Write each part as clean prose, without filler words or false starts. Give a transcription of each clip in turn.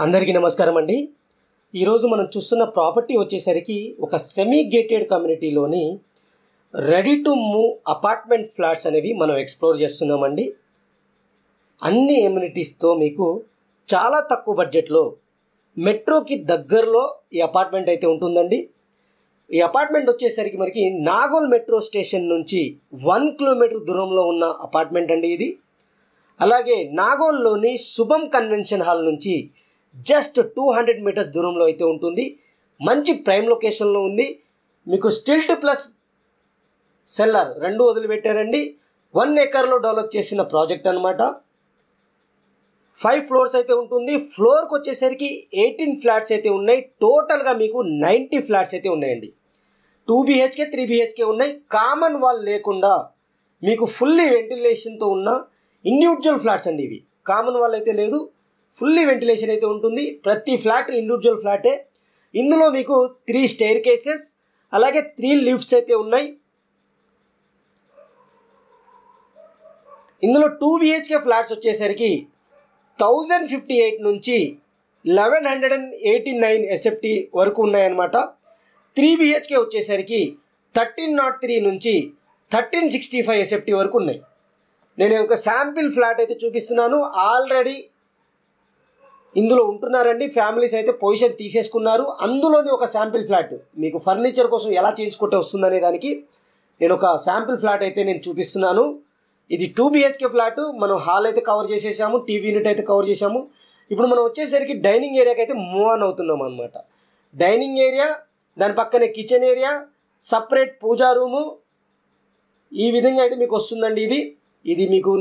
అందరికీ నమస్కారం అండి. ఈరోజు మనం చూస్తున్న ప్రాపర్టీ వచ్చేసరికి ఒక సెమీ గేటెడ్ కమ్యూనిటీలోని ready to move apartment flats అనేవి మనం ఎక్స్ప్లోర్ చేస్తున్నామండి. అన్ని ఎమ్యూనిటీస్తో మీకు చాలా తక్కువ బడ్జెట్లో మెట్రోకి దగ్గరలో ఈ అపార్ట్మెంట్ అయితే ఉంటుందండి. ఈ అపార్ట్మెంట్ వచ్చేసరికి మనకి నాగోల్ మెట్రో స్టేషన్ నుంచి 1 కిలోమీటర్ దూరంలో ఉన్న అపార్ట్మెంట్ అండి ఇది. అలాగే నాగోల్లోని శుభం కన్వెన్షన్ హాల్ నుంచి జస్ట్ 200 మీటర్స్ దూరంలో అయితే ఉంటుంది. మంచి ప్రైమ్ లొకేషన్లో ఉంది. మీకు స్టిల్ట్ ప్లస్ సెల్లర్ రెండు వదిలిపెట్టారండి. 1 ఎకర్లో డెవలప్ చేసిన ప్రాజెక్ట్ అనమాట. 5 ఫ్లోర్స్ అయితే ఉంటుంది. ఫ్లోర్కి వచ్చేసరికి 18 ఫ్లాట్స్ అయితే ఉన్నాయి. టోటల్గా మీకు 90 ఫ్లాట్స్ అయితే ఉన్నాయండి. 2 BHK 3 BHK ఉన్నాయి. కామన్ వాల్ లేకుండా మీకు ఫుల్లీ వెంటిలేషన్తో ఉన్న ఇండివిజువల్ ఫ్లాట్స్ అండి ఇవి. కామన్ వాల్ అయితే లేదు, ఫుల్లీ వెంటిలేషన్ అయితే ఉంటుంది. ప్రతి ఫ్లాట్ ఇండివిజువల్ ఫ్లాటే. ఇందులో మీకు 3 స్టైర్ కేసెస్ అలాగే 3 లిఫ్ట్స్ అయితే ఉన్నాయి. ఇందులో 2 BHK ఫ్లాట్స్ వచ్చేసరికి 1058 నుంచి 1189 SFT వరకు ఉన్నాయన్నమాట. 3 BHK వచ్చేసరికి 1303 నుంచి 1365 SFT వరకు ఉన్నాయి. నేను ఒక శాంపిల్ ఫ్లాట్ అయితే చూపిస్తున్నాను. ఆల్రెడీ ఇందులో ఉంటున్నారండి, ఫ్యామిలీస్ అయితే పొజిషన్ తీసేసుకున్నారు. అందులోని ఒక శాంపిల్ ఫ్లాట్ మీకు ఫర్నిచర్ కోసం ఎలా చేయించుకుంటే వస్తుందనే దానికి నేను ఒక శాంపిల్ ఫ్లాట్ అయితే నేను చూపిస్తున్నాను. ఇది 2 BHK ఫ్లాట్. మనం హాల్ అయితే కవర్ చేసేసాము, టీవీ యూనిట్ అయితే కవర్ చేసాము. ఇప్పుడు మనం వచ్చేసరికి డైనింగ్ ఏరియాకి అయితే మూవ్ ఆన్ అవుతున్నాం అనమాట. డైనింగ్ ఏరియా, దాని పక్కనే కిచెన్ ఏరియా, సపరేట్ పూజా రూము, ఈ విధంగా అయితే మీకు వస్తుందండి. ఇది మీకు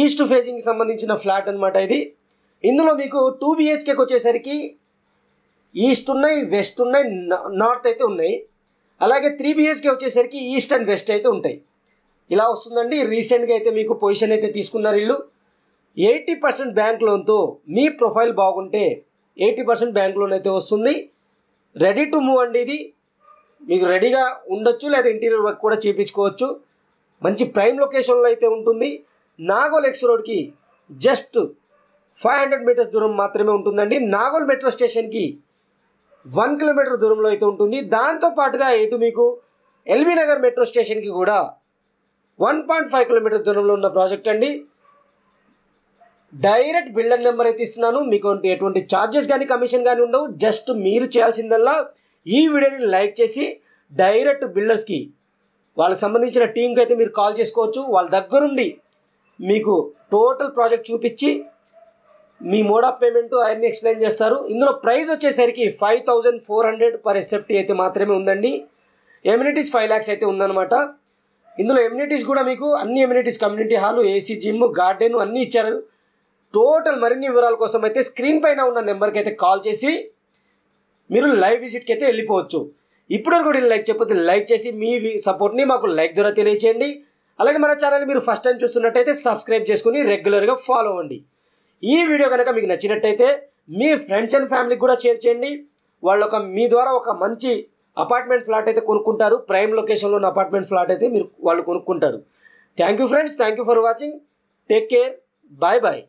ఈస్ట్ ఫేసింగ్కి సంబంధించిన ఫ్లాట్ అనమాట ఇది. ఇందులో మీకు 2 BHKకి వచ్చేసరికి ఈస్ట్ ఉన్నాయి, వెస్ట్ ఉన్నాయి, నార్త్ అయితే ఉన్నాయి. అలాగే 3 BHK వచ్చేసరికి ఈస్ట్ అండ్ వెస్ట్ అయితే ఉంటాయి. ఇలా వస్తుందండి. రీసెంట్గా అయితే మీకు పొజిషన్ అయితే తీసుకున్నారు ఇల్లు. 80% బ్యాంక్ లోన్తో మీ ప్రొఫైల్ బాగుంటే 80% బ్యాంక్ లోన్ అయితే వస్తుంది. రెడీ టు మూవ్ అండి ఇది. మీకు రెడీగా ఉండొచ్చు, లేదా ఇంటీరియర్ వర్క్ కూడా చేయించుకోవచ్చు. మంచి ప్రైమ్ లొకేషన్లో అయితే ఉంటుంది. నాగోల్ ఎక్స్ రోడ్కి జస్ట్ 500 మీటర్స్ దూరం మాత్రమే ఉంటుందండి. నాగోల్ మెట్రో స్టేషన్కి 1 కిలోమీటర్ దూరంలో అయితే ఉంటుంది. దాంతోపాటుగా ఇటు మీకు ఎల్బీ నగర్ మెట్రో స్టేషన్కి కూడా 1.5 కిలోమీటర్స్ దూరంలో ఉన్న ప్రాజెక్ట్ అండి. డైరెక్ట్ బిల్డర్ నెంబర్ అయితే ఇస్తున్నాను. మీకు ఎటువంటి ఛార్జెస్ కానీ కమిషన్ కానీ ఉండవు. జస్ట్ మీరు చేయాల్సిందల్లా ఈ వీడియోని లైక్ చేసి డైరెక్ట్ బిల్డర్స్కి వాళ్ళకి సంబంధించిన టీంకి అయితే మీరు కాల్ చేసుకోవచ్చు. వాళ్ళ దగ్గరుండి మీకు టోటల్ ప్రాజెక్ట్ చూపించి మీ మోడ్ ఆఫ్ పేమెంట్ అవన్నీ ఎక్స్ప్లెయిన్ చేస్తారు. ఇందులో ప్రైస్ వచ్చేసరికి 5400 పర్ SFT అయితే మాత్రమే ఉందండి. ఎమ్యూనిటీస్ 5 lakhs అయితే ఉందన్నమాట. ఇందులో ఎమ్యూనిటీస్ కూడా మీకు అన్ని amenities, community hall, AC, gym, garden అన్నీ ఇచ్చారు. టోటల్ మరిన్ని వివరాల కోసం అయితే స్క్రీన్ పైన ఉన్న నెంబర్కి అయితే కాల్ చేసి మీరు లైవ్ విజిట్కి అయితే వెళ్ళిపోవచ్చు. ఇప్పటివరకు కూడా లైక్ చెప్పితే లైక్ చేసి మీ సపోర్ట్ని మాకు లైక్ ద్వారా తెలియచేయండి. అలాగే మన ఛానల్ మీరు ఫస్ట్ టైం చూస్తున్నట్టయితే సబ్స్క్రైబ్ చేసుకుని రెగ్యులర్గా ఫాలో అవ్వండి. ఈ వీడియో కనుక మీకు నచ్చినట్టయితే మీ ఫ్రెండ్స్ అండ్ ఫ్యామిలీకి కూడా షేర్ చేయండి. మీ ద్వారా ఒక మంచి అపార్ట్మెంట్ ఫ్లాట్ అయితే కొనుక్కుంటారు. ప్రైమ్ లొకేషన్లో ఉన్న అపార్ట్మెంట్ ఫ్లాట్ అయితే వాళ్ళు కొనుక్కుంటారు. Thank you friends, thank you for watching. Take care, bye bye.